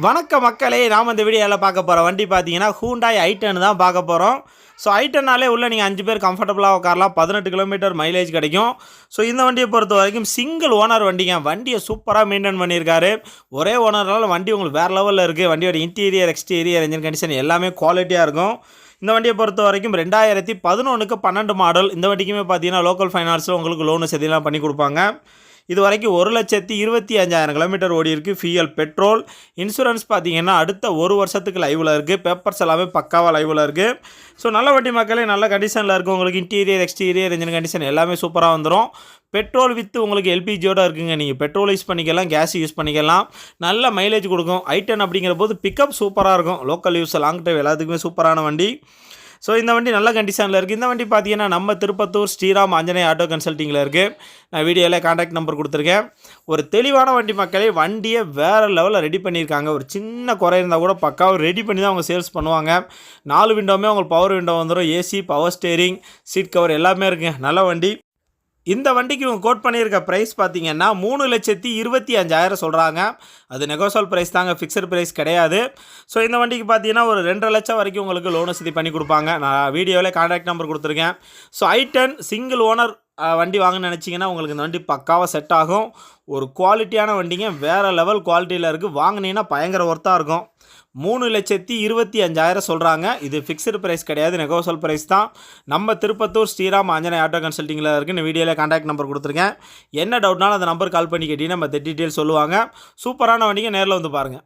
வணக்க மக்களே, நாம் இந்த வீடியோவில் பார்க்க போகிற வண்டி பார்த்தீங்கன்னா ஹூண்டாய் i10 தான் பார்க்க போகிறோம். ஸோ i10னாலே உள்ள நீங்கள் 5 பேர் கம்ஃபர்டபுளாக உட்காரலாம். 18 கிலோமீட்டர் மைலேஜ் கிடைக்கும். ஸோ இந்த வண்டியை பொறுத்த வரைக்கும் சிங்கிள் ஓனர் வண்டிங்க. வண்டியை சூப்பராக மெயின்டைன் பண்ணியிருக்காரு. ஒரே ஓனர்னால வண்டி உங்களுக்கு வேறு லெவலில் இருக்குது. வண்டியோட இன்டீரியர் எக்ஸ்டீரியர் என்ஜின் கண்டிஷன் எல்லாமே குவாலிட்டியாக இருக்கும். இந்த வண்டியை பொறுத்த வரைக்கும் 2011க்கு 12 மாடல். இந்த வண்டிக்குமே பார்த்தீங்கன்னா லோக்கல் ஃபைனான்ஸில் உங்களுக்கு லோனு செதிலாம் பண்ணி கொடுப்பாங்க. இது வரைக்கும் 1,25,000 கிலோமீட்டர் ஓடி இருக்குது. Fuel petrol. இன்சூரன்ஸ் பார்த்தீங்கன்னா அடுத்த ஒரு வருஷத்துக்கு லைவில் இருக்குது. பேப்பர்ஸ் எல்லாமே பக்காவாக லைவில் இருக்குது. ஸோ நல்ல வண்டி மக்களே, நல்ல கண்டிஷனில் இருக்குது. உங்களுக்கு இன்டீரியர் எக்ஸ்டீரியர் என்ஜின் கண்டிஷன் எல்லாமே சூப்பராக வந்துடும். பெட்ரோல் வித்து உங்களுக்கு எல்பிஜியோடு இருக்குங்க. நீங்கள் பெட்ரோல் யூஸ் பண்ணிக்கலாம், கேஸ் யூஸ் பண்ணிக்கலாம். நல்ல மைலேஜ் கொடுக்கும். i10 அப்படிங்கிற போது பிக்கப் சூப்பராக இருக்கும். லோக்கல் யூஸ், லாங் ட்ரைவ் எல்லாத்துக்குமே சூப்பரான வண்டி. ஸோ இந்த வண்டி நல்ல கண்டிஷனில் இருக்குது. இந்த வண்டி பார்த்தீங்கன்னா நம்ம திருப்பத்தூர் ஸ்ரீராம் ஆஞ்சநேய ஆட்டோ கன்சல்ட்டிங்கில் இருக்குது. நான் வீடியோவில் கான்டாக்ட் நம்பர் கொடுத்துருக்கேன். ஒரு தெளிவான வண்டி மக்களே. வண்டியை வேறு லெவலில் ரெடி பண்ணியிருக்காங்க. ஒரு சின்ன குறை இருந்தால் கூட பக்காவாக ரெடி பண்ணி தான் அவங்க சேல்ஸ் பண்ணுவாங்க. 4 விண்டோவுமே உங்களுக்கு பவர் விண்டோ வந்துடும். AC, power steering, seat cover எல்லாமே இருக்குங்க. நல்ல வண்டி. இந்த வண்டிக்கு இவங்க கோட் பண்ணியிருக்க ப்ரைஸ் பார்த்தீங்கன்னா 3,25,000 சொல்கிறாங்க. அது நெகோசியல் ப்ரைஸ் தாங்க, ஃபிக்ஸட் ப்ரைஸ் கிடையாது. ஸோ இந்த வண்டிக்கு பார்த்தீங்கன்னா ஒரு 2.5 லட்சம் வரைக்கும் உங்களுக்கு லோன் வசதி பண்ணி கொடுப்பாங்க. நான் வீடியோவில் கான்டாக்ட் நம்பர் கொடுத்துருக்கேன். ஸோ i10 சிங்கிள் ஓனர் வண்டி வாங்கன்னு நினச்சிங்கன்னா உங்களுக்கு இந்த வண்டி பக்காவாக செட் ஆகும். ஒரு குவாலிட்டியான வண்டிங்க. வேறு லெவல் குவாலிட்டியில் இருக்குது. வாங்கினீங்கன்னா பயங்கர ஒர்த்தாக இருக்கும். 3,25,000 சொல்கிறாங்க. இது ஃபிக்ஸ்டு ப்ரைஸ் கிடையாது, நெகோசியல் ப்ரைஸ் தான். நம்ம திருப்பத்தூர் ஸ்ரீராம் ஆஞ்சநேய ஆட்டோ கன்சல்ட்டிங்கில் இருக்குன்னு வீடியோவில் கான்டாக்ட் நம்பர் கொடுத்துருக்கேன். என்ன டவுட்னாலும் அந்த நம்பர் கால் பண்ணி கேட்டிங்கன்னா மற்ற டீட்டெயில் சொல்லுவாங்க. சூப்பரான வண்டிங்க, நேரில் வந்து பாருங்கள்.